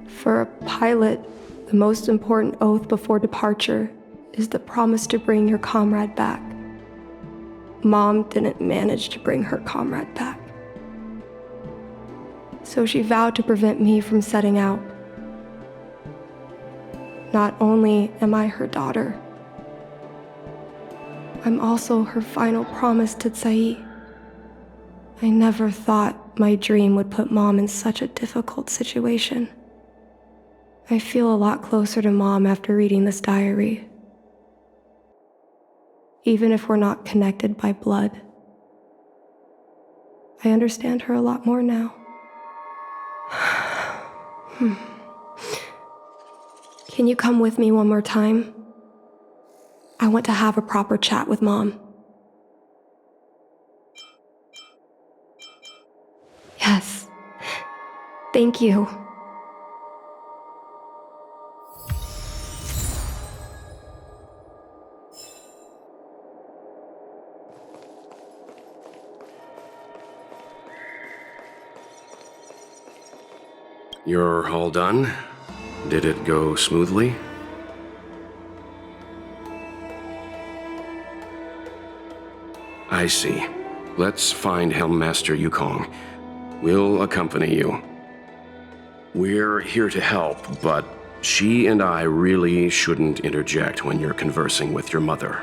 For a pilot, the most important oath before departure is the promise to bring your comrade back. Mom didn't manage to bring her comrade back. So she vowed to prevent me from setting out. Not only am I her daughter, I'm also her final promise to Tsai. I never thought my dream would put Mom in such a difficult situation. I feel a lot closer to Mom after reading this diary. Even if we're not connected by blood, I understand her a lot more now. Can you come with me one more time? I want to have a proper chat with Mom. Yes. Thank you. You're all done? Did it go smoothly? I see. Let's find Helmmaster Yukong. We'll accompany you. We're here to help, but she and I really shouldn't interject when you're conversing with your mother.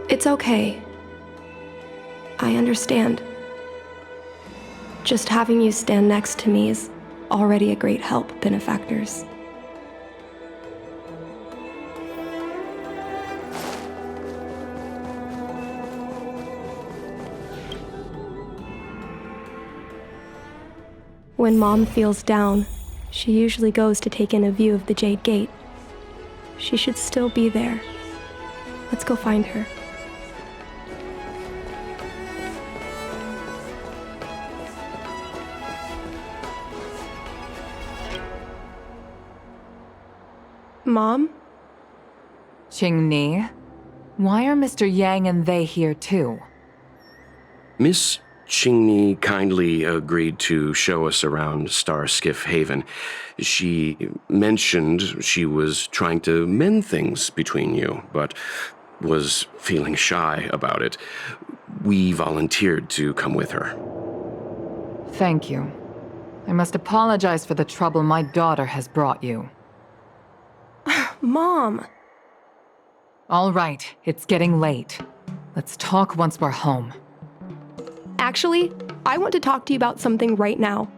It's okay. I understand. Just having you stand next to me is already a great help, benefactors. When Mom feels down, she usually goes to take in a view of the Jade Gate. She should still be there. Let's go find her. Mom? Qingni, why are Mr. Yang and they here too? Miss Qingni kindly agreed to show us around Starskiff Haven. She mentioned she was trying to mend things between you, but was feeling shy about it. We volunteered to come with her. Thank you. I must apologize for the trouble my daughter has brought you. Mom! All right, it's getting late. Let's talk once we're home. Actually, I want to talk to you about something right now.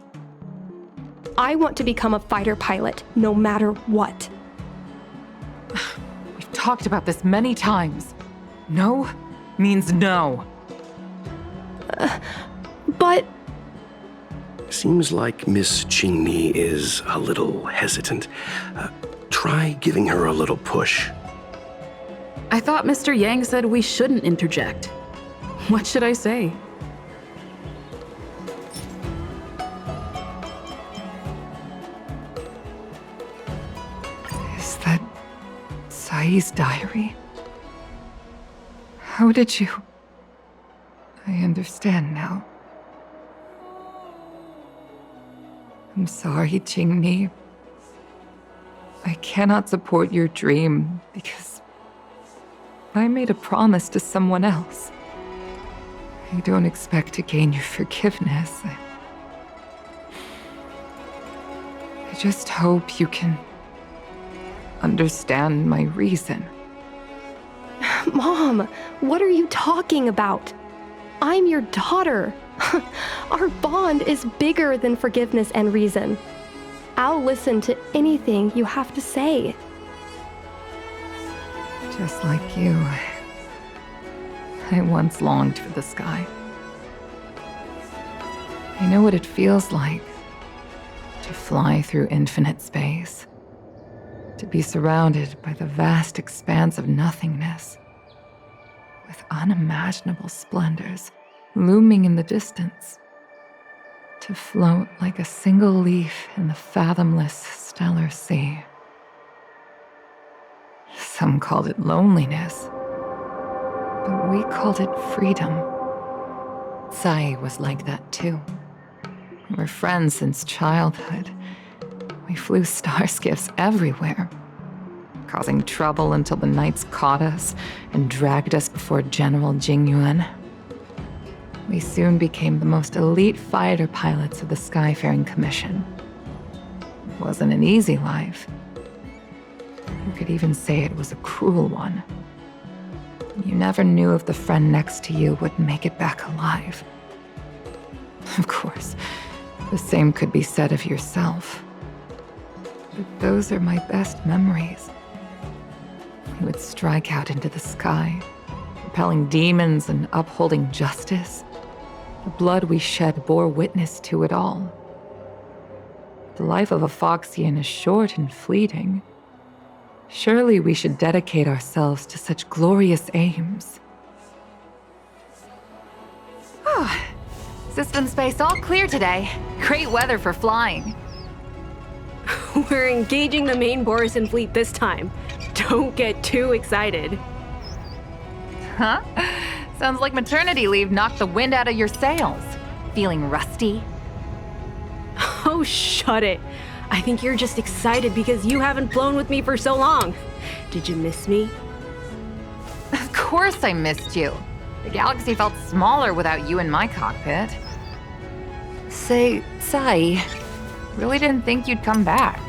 I want to become a fighter pilot, no matter what. We've talked about this many times. No means no. But... Seems like Miss Qingni is a little hesitant. Try giving her a little push. I thought Mr. Yang said we shouldn't interject. What should I say? Is that Sai's diary? How did you... I understand now. I'm sorry, Qingni. I cannot support your dream because I made a promise to someone else. I don't expect to gain your forgiveness. I just hope you can understand my reason. Mom, what are you talking about? I'm your daughter. Our bond is bigger than forgiveness and reason. I'll listen to anything you have to say. Just like you, I once longed for the sky. I know what it feels like to fly through infinite space, to be surrounded by the vast expanse of nothingness, with unimaginable splendors looming in the distance, to float like a single leaf in the fathomless stellar sea. Some called it loneliness, but we called it freedom. Sai was like that too. We're friends since childhood. We flew star skiffs everywhere, causing trouble until the knights caught us and dragged us before General Jingyuan. We soon became the most elite fighter pilots of the Skyfaring Commission. It wasn't an easy life. You could even say it was a cruel one. You never knew if the friend next to you would make it back alive. Of course, the same could be said of yourself. But those are my best memories. We would strike out into the sky, repelling demons and upholding justice. The blood we shed bore witness to it all. The life of a Foxian is short and fleeting. Surely we should dedicate ourselves to such glorious aims. System space all clear today. Great weather for flying. We're engaging the main Borisan fleet this time. Don't get too excited. Huh? Sounds like maternity leave knocked the wind out of your sails. Feeling rusty? Oh, shut it. I think you're just excited because you haven't flown with me for so long. Did you miss me? Of course I missed you. The galaxy felt smaller without you in my cockpit. Say, Sai, really didn't think you'd come back.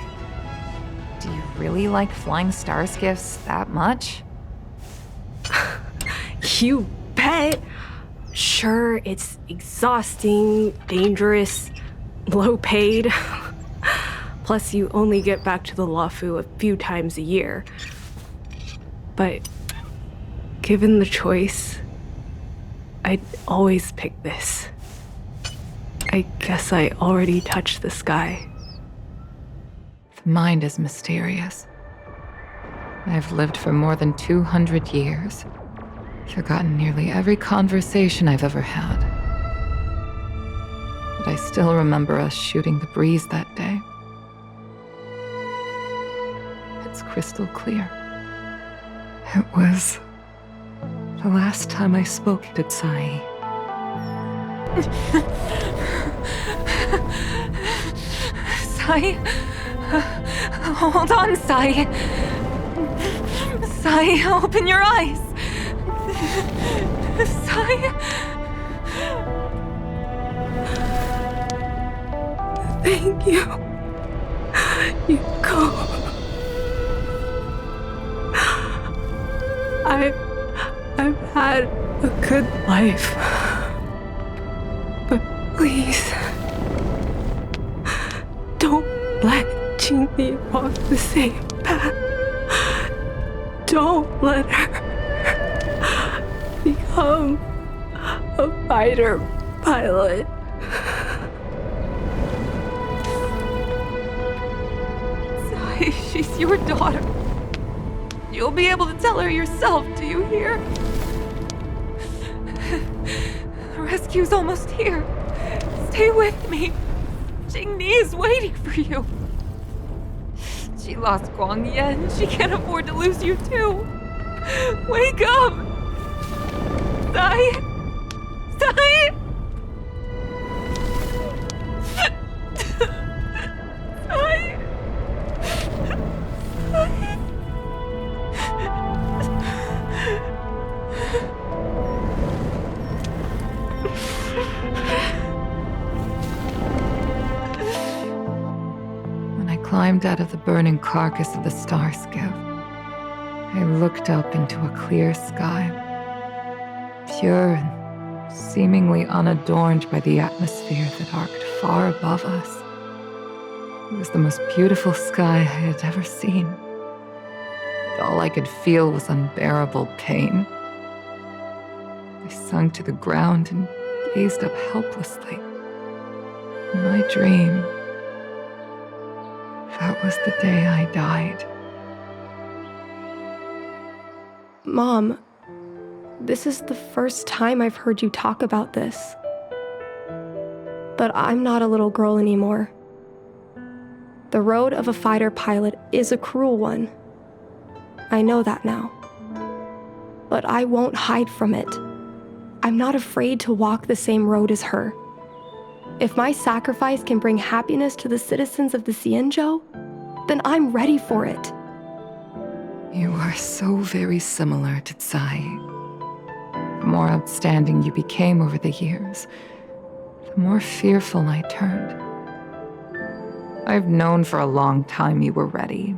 Do you really like flying star skiffs that much? You bet. Sure, it's exhausting, dangerous, low paid. Plus, you only get back to the Luofu a few times a year. But given the choice, I'd always pick this. I guess I already touched the sky. The mind is mysterious. I've lived for more than 200 years. Forgotten nearly every conversation I've ever had. But I still remember us shooting the breeze that day. It's crystal clear. It was the last time I spoke to Sai. Sai? Hold on, Sai. Sai, open your eyes. Sai? Thank you. Yukong. I've had a good life. But please, don't let Jingli walk the same path. Don't let her become a fighter pilot. Sai, she's your daughter. You'll be able to tell her yourself, do you hear? The rescue's almost here. Stay with me. Jingni is waiting for you. She lost Guang Yan. She can't afford to lose you too. Wake up! Sai! Sai! Sai! When I climbed out of the burning carcass of the star skiff, I looked up into a clear sky, pure and seemingly unadorned by the atmosphere that arced far above us. It was the most beautiful sky I had ever seen. But all I could feel was unbearable pain. I sunk to the ground and gazed up helplessly. In my dream, that was the day I died. Mom, this is the first time I've heard you talk about this. But I'm not a little girl anymore. The road of a fighter pilot is a cruel one. I know that now. But I won't hide from it. I'm not afraid to walk the same road as her. If my sacrifice can bring happiness to the citizens of the Xianzhou, then I'm ready for it. You are so very similar to Tsai. The more outstanding you became over the years, the more fearful I turned. I've known for a long time you were ready,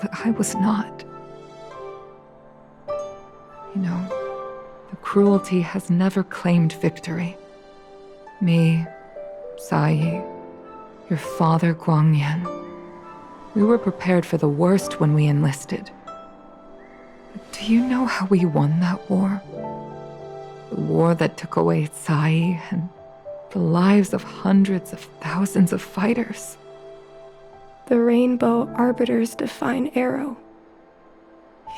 but I was not. You know, the cruelty has never claimed victory. Me, Sai, your father Guang Yan, we were prepared for the worst when we enlisted. But do you know how we won that war? The war that took away Tsai and the lives of hundreds of thousands of fighters. The Rainbow Arbiter's divine arrow.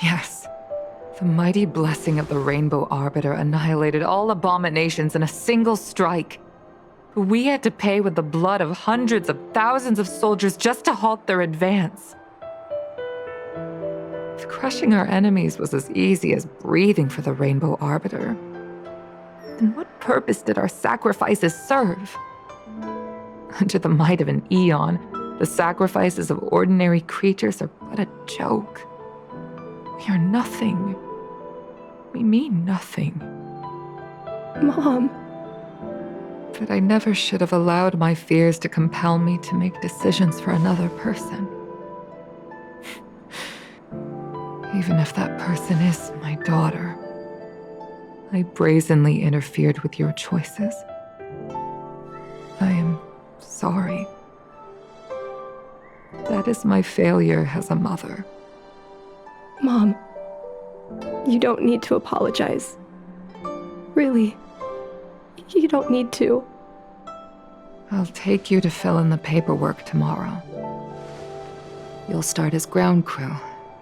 Yes. The mighty blessing of the Rainbow Arbiter annihilated all abominations in a single strike. We had to pay with the blood of hundreds of thousands of soldiers just to halt their advance. If crushing our enemies was as easy as breathing for the Rainbow Arbiter, then what purpose did our sacrifices serve? Under the might of an eon, the sacrifices of ordinary creatures are but a joke. We are nothing. We mean nothing. Mom. But I never should have allowed my fears to compel me to make decisions for another person. Even if that person is my daughter, I brazenly interfered with your choices. I am sorry. That is my failure as a mother. Mom, you don't need to apologize. Really, you don't need to. I'll take you to fill in the paperwork tomorrow. You'll start as ground crew,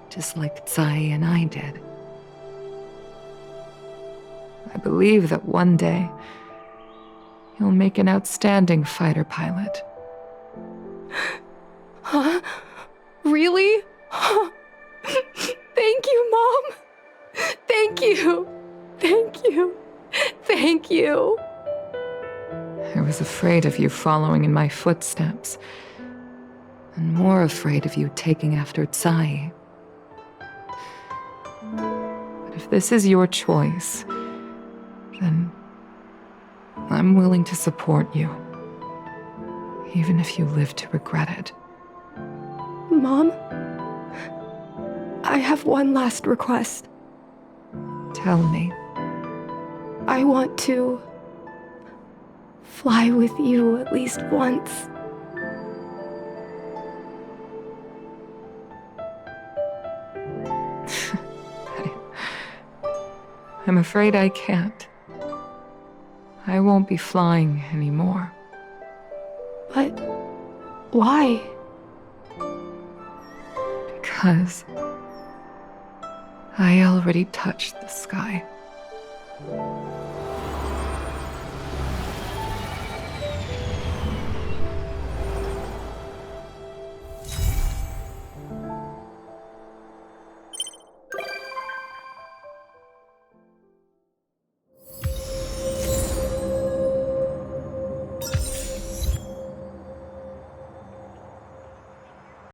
just like Tsai and I did. I believe that one day, you'll make an outstanding fighter pilot. Huh? Really? Thank you, Mom. Thank you. Thank you. Thank you. I was afraid of you following in my footsteps, and more afraid of you taking after Tsai. But if this is your choice, then I'm willing to support you, even if you live to regret it. Mom, I have one last request. Tell me. I want to fly with you at least once. I'm afraid I can't. I won't be flying anymore. But why? Because I already touched the sky.